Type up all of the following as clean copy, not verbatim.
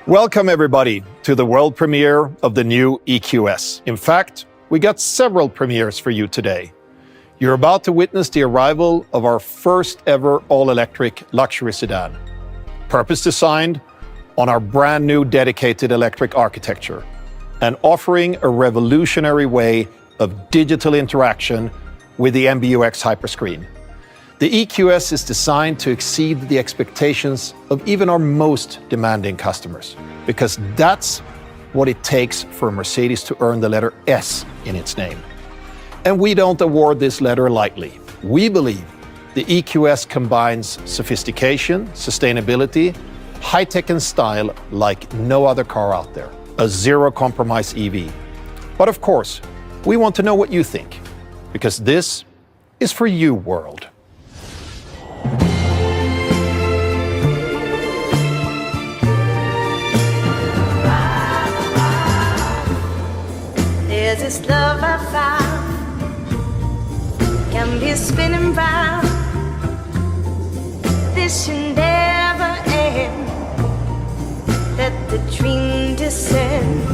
Welcome everybody to the world premiere of the new EQS. In fact, we got several premieres for you today. You're about to witness the arrival of our first ever all-electric luxury sedan, purpose-designed on our brand new dedicated electric architecture and offering a revolutionary way of digital interaction with the MBUX Hyperscreen. The EQS is designed to exceed the expectations of even our most demanding customers, because that's what it takes for a Mercedes to earn the letter S in its name. And we don't award this letter lightly. We believe the EQS combines sophistication, sustainability, high-tech and style like no other car out there. A zero-compromise EV. But of course, we want to know what you think, because this is for you, world. There's this love I found, can be spinning round. This should never end. Let the dream descend.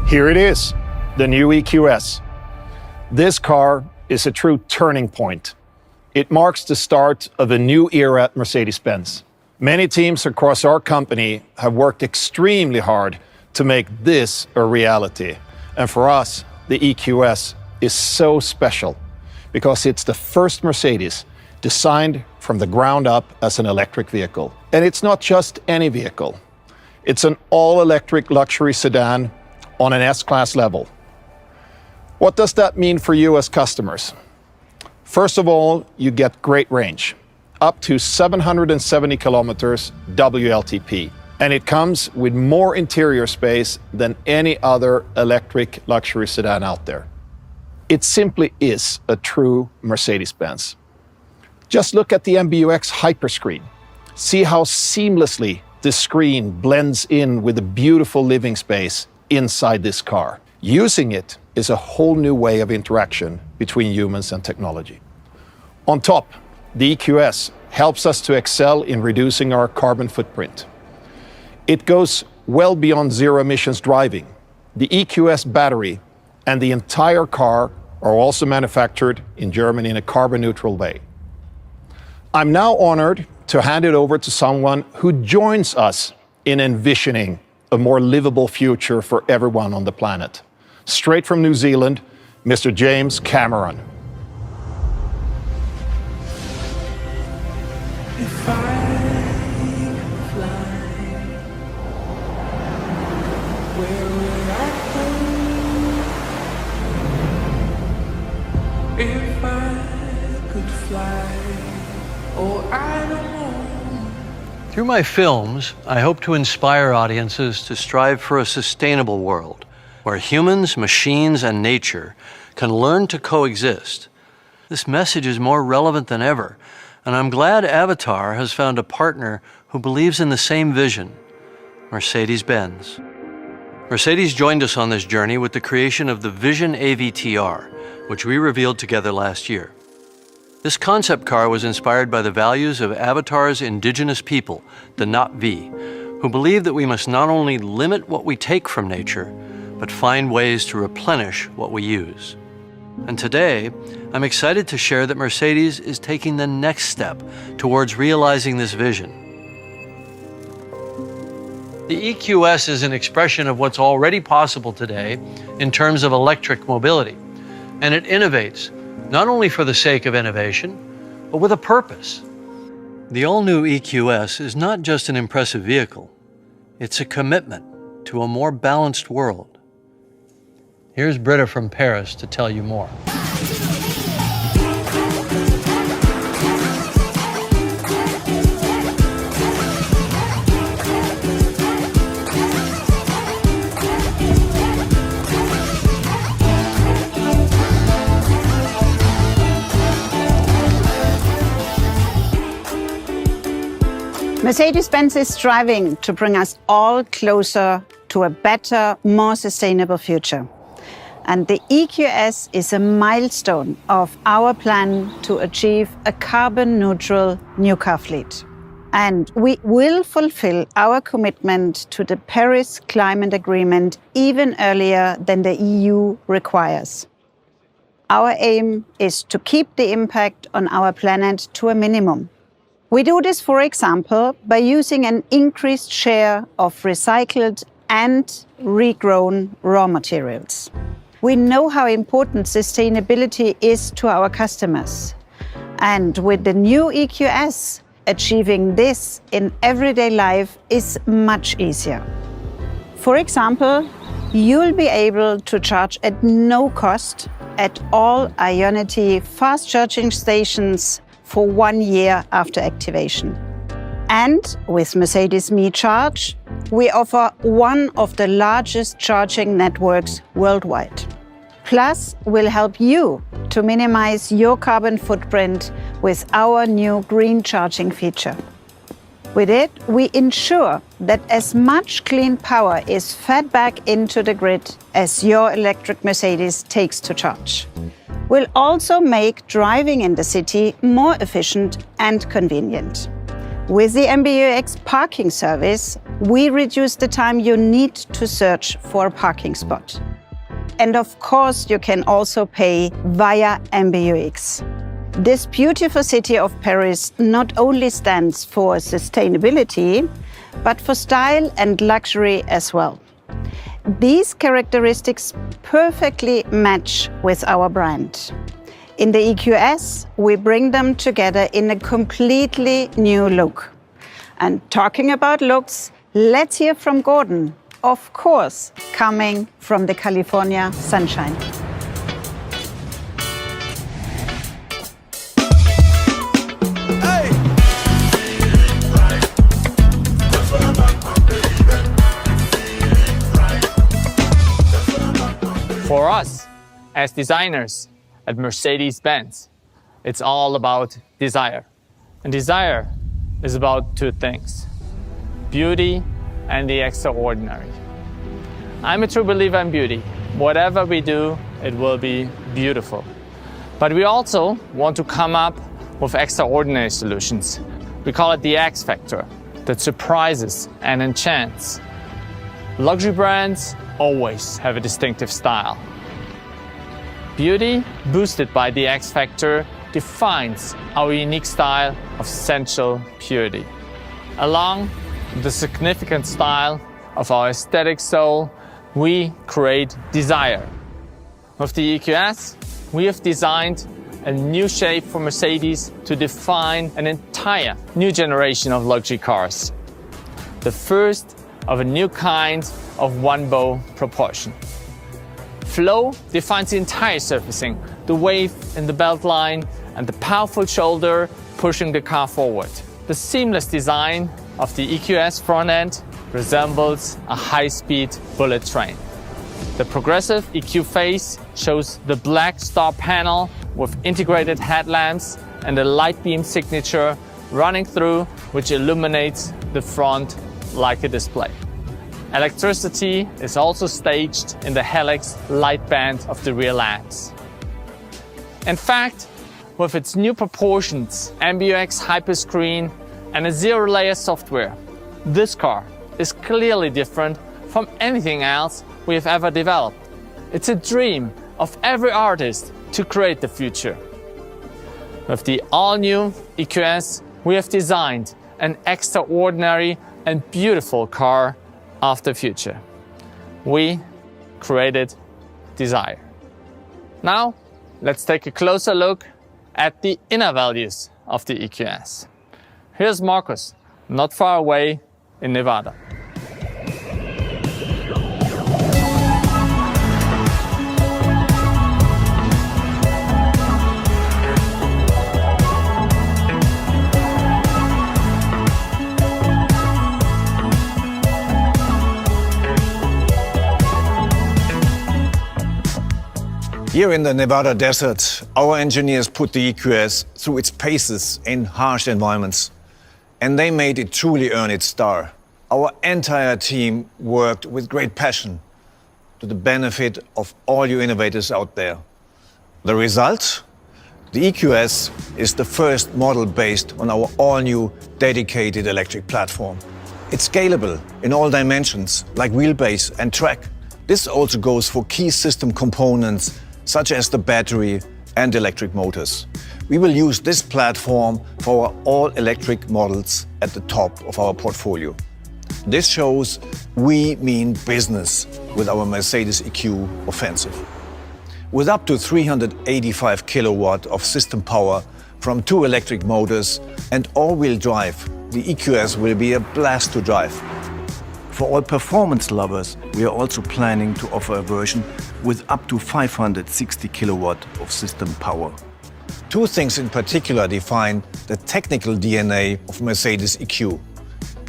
Here it is, the new EQS. This car is a true turning point. It marks the start of a new era at Mercedes-Benz. Many teams across our company have worked extremely hard to make this a reality. And for us, the EQS is so special because it's the first Mercedes designed from the ground up as an electric vehicle. And it's not just any vehicle. It's an all-electric luxury sedan on an S-Class level. What does that mean for you as customers? First of all, you get great range, up to 770 kilometers WLTP. And it comes with more interior space than any other electric luxury sedan out there. It simply is a true Mercedes-Benz. Just look at the MBUX Hyperscreen. See how seamlessly this screen blends in with the beautiful living space inside this car. Using it is a whole new way of interaction between humans and technology. On top, the EQS helps us to excel in reducing our carbon footprint. It goes well beyond zero emissions driving. The EQS battery and the entire car are also manufactured in Germany in a carbon neutral way. I'm now honored to hand it over to someone who joins us in envisioning a more livable future for everyone on the planet. Straight from New Zealand, Mr. James Cameron. If I fly, where will I go? If I could fly, oh, I don't know. Through my films, I hope to inspire audiences to strive for a sustainable world where humans, machines, and nature can learn to coexist. This message is more relevant than ever, and I'm glad Avatar has found a partner who believes in the same vision, Mercedes-Benz. Mercedes joined us on this journey with the creation of the Vision AVTR, which we revealed together last year. This concept car was inspired by the values of Avatar's indigenous people, the Na'vi, who believe that we must not only limit what we take from nature, but find ways to replenish what we use. And today, I'm excited to share that Mercedes is taking the next step towards realizing this vision. The EQS is an expression of what's already possible today in terms of electric mobility, and it innovates not only for the sake of innovation, but with a purpose. The all-new EQS is not just an impressive vehicle, it's a commitment to a more balanced world. Here's Britta from Paris to tell you more. Mercedes-Benz is striving to bring us all closer to a better, more sustainable future. And the EQS is a milestone of our plan to achieve a carbon-neutral new car fleet. And we will fulfill our commitment to the Paris Climate Agreement even earlier than the EU requires. Our aim is to keep the impact on our planet to a minimum. We do this, for example, by using an increased share of recycled and regrown raw materials. We know how important sustainability is to our customers. And with the new EQS, achieving this in everyday life is much easier. For example, you'll be able to charge at no cost at all Ionity fast charging stations for 1 year after activation. And with Mercedes Me Charge, we offer one of the largest charging networks worldwide. Plus, we'll help you to minimize your carbon footprint with our new green charging feature. With it, we ensure that as much clean power is fed back into the grid as your electric Mercedes takes to charge. We'll also make driving in the city more efficient and convenient. With the MBUX parking service, we reduce the time you need to search for a parking spot. And of course, you can also pay via MBUX. This beautiful city of Paris not only stands for sustainability, but for style and luxury as well. These characteristics perfectly match with our brand. In the EQS, we bring them together in a completely new look. And talking about looks, let's hear from Gordon, of course, coming from the California sunshine. For us, as designers at Mercedes-Benz, it's all about desire. And desire is about two things: beauty and the extraordinary. I'm a true believer in beauty. Whatever we do, it will be beautiful. But we also want to come up with extraordinary solutions. We call it the X factor, that surprises and enchants. Luxury brands always have a distinctive style. Beauty, boosted by the X factor, defines our unique style of sensual purity. Along the significant style of our aesthetic soul, we create desire. With the EQS, we have designed a new shape for Mercedes to define an entire new generation of luxury cars. The first of a new kind of one-bow proportion. Flow defines the entire surfacing, the wave in the belt line and the powerful shoulder pushing the car forward. The seamless design of the EQS front end resembles a high-speed bullet train. The progressive EQ face shows the black star panel with integrated headlamps and a light beam signature running through, which illuminates the front like a display. Electricity is also staged in the helix light band of the rear lamps. In fact, with its new proportions, MBUX hyperscreen and a zero-layer software, this car is clearly different from anything else we have ever developed. It's a dream of every artist to create the future. With the all-new EQS, we have designed an extraordinary and beautiful car of the future. We created desire. Now, let's take a closer look at the inner values of the EQS. Here's Marcus, not far away in Nevada. Here in the Nevada desert, our engineers put the EQS through its paces in harsh environments. and they made it truly earn its star. Our entire team worked with great passion to the benefit of all you innovators out there. The result? The EQS is the first model based on our all-new dedicated electric platform. It's scalable in all dimensions, like wheelbase and track. This also goes for key system components, such as the battery and electric motors. We will use this platform for our all-electric models at the top of our portfolio. This shows we mean business with our Mercedes EQ offensive. With up to 385 kilowatt of system power from 2 electric motors and all-wheel drive, the EQS will be a blast to drive. For all performance lovers, we are also planning to offer a version with up to 560 kilowatt of system power. Two things in particular define the technical DNA of Mercedes EQ: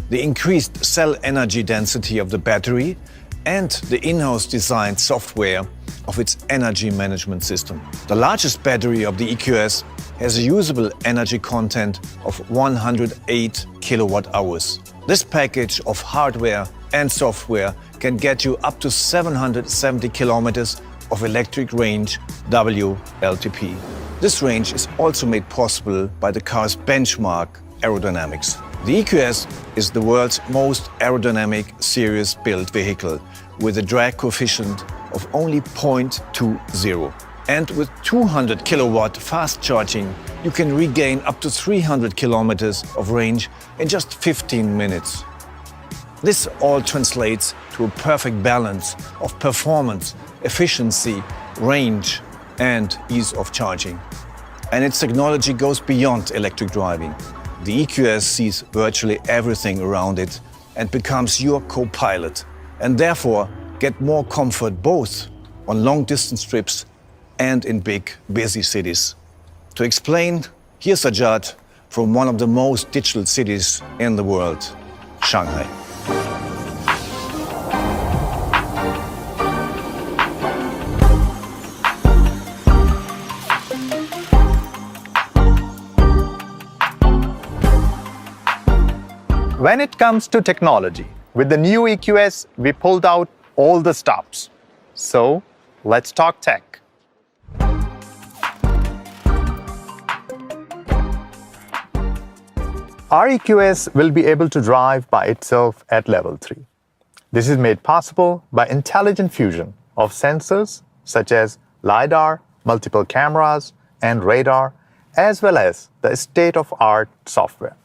the increased cell energy density of the battery and the in-house designed software of its energy management system. The largest battery of the EQS has a usable energy content of 108 kilowatt hours. This package of hardware and software can get you up to 770 kilometers of electric range WLTP. This range is also made possible by the car's benchmark Aerodynamics. The EQS is the world's most aerodynamic series-built vehicle with a drag coefficient of only 0.20. And with 200 kilowatt fast charging, you can regain up to 300 kilometers of range in just 15 minutes. This all translates to a perfect balance of performance, efficiency, range, and ease of charging. And its technology goes beyond electric driving. The EQS sees virtually everything around it and becomes your co-pilot, and therefore get more comfort both on long-distance trips and in big, busy cities. To explain, here's Ajad from one of the most digital cities in the world, Shanghai. When it comes to technology, with the new EQS, we pulled out all the stops. So, let's talk tech. Our EQS will be able to drive by itself at level 3. This is made possible by intelligent fusion of sensors such as LiDAR, multiple cameras, and radar, as well as the state-of-the-art software.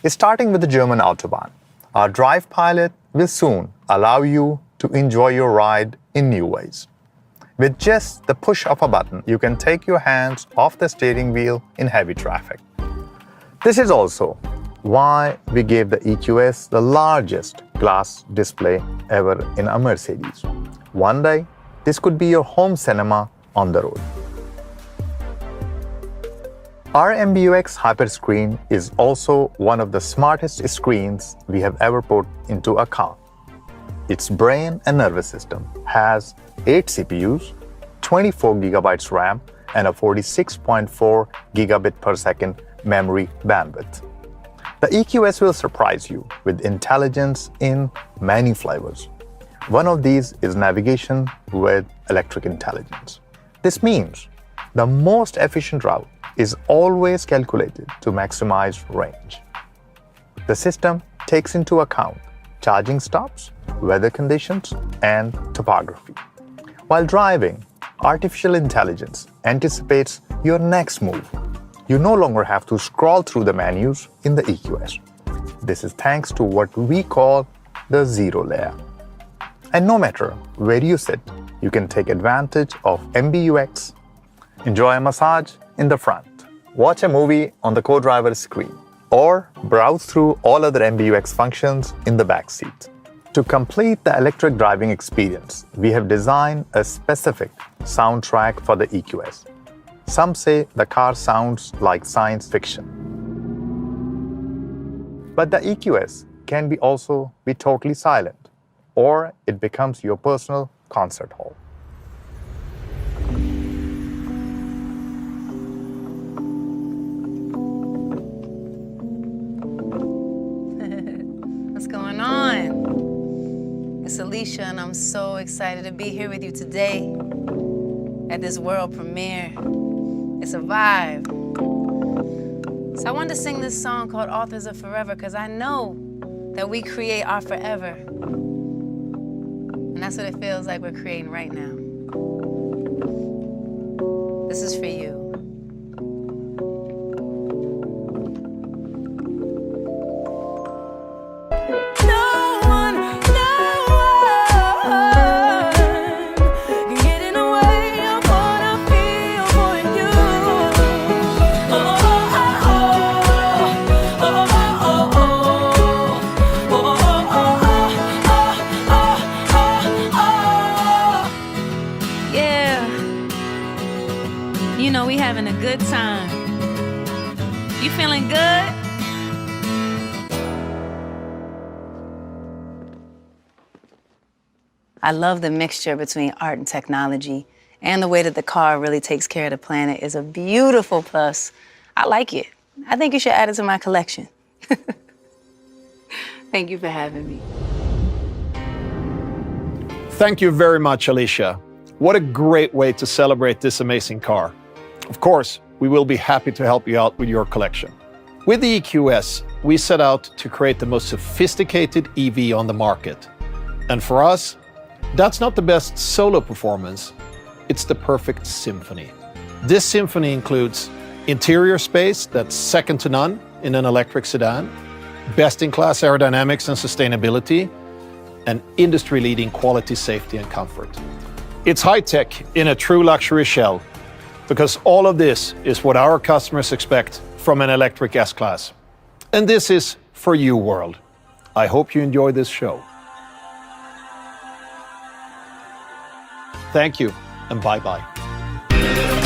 Starting with the German Autobahn, our Drive Pilot will soon allow you to enjoy your ride in new ways. With just the push of a button, you can take your hands off the steering wheel in heavy traffic. This is also why we gave the EQS the largest glass display ever in a Mercedes. One day, this could be your home cinema on the road. Our MBUX Hyperscreen is also one of the smartest screens we have ever put into a car. Its brain and nervous system has 8 CPUs, 24 gigabytes RAM, and a 46.4 gigabit per second memory bandwidth. The EQS will surprise you with intelligence in many flavors. One of these is navigation with electric intelligence. This means the most efficient route is always calculated to maximize range. The system takes into account charging stops, weather conditions, and topography. While driving, artificial intelligence anticipates your next move. You no longer have to scroll through the menus in the EQS. This is thanks to what we call the zero layer. And no matter where you sit, you can take advantage of MBUX, enjoy a massage in the front, watch a movie on the co-driver's screen, or browse through all other MBUX functions in the back seat. To complete the electric driving experience, we have designed a specific soundtrack for the EQS. Some say the car sounds like science fiction. But the EQS can also be totally silent, or it becomes your personal concert hall. Alicia, and I'm so excited to be here with you today at this world premiere. It's a vibe. So I wanted to sing this song called Authors of Forever because I know that we create our forever. And that's what it feels like we're creating right now. This is for you. You know, we having a good time. You feeling good? I love the mixture between art and technology, and the way that the car really takes care of the planet is a beautiful plus. I like it. I think you should add it to my collection. Thank you for having me. Thank you very much, Alicia. What a great way to celebrate this amazing car. Of course, we will be happy to help you out with your collection. With the EQS, we set out to create the most sophisticated EV on the market. And for us, that's not the best solo performance, it's the perfect symphony. This symphony includes interior space that's second to none in an electric sedan, best-in-class aerodynamics and sustainability, and industry-leading quality, safety, and comfort. It's high-tech in a true luxury shell, because all of this is what our customers expect from an electric S-Class. And this is for you, world. I hope you enjoy this show. Thank you, and bye-bye.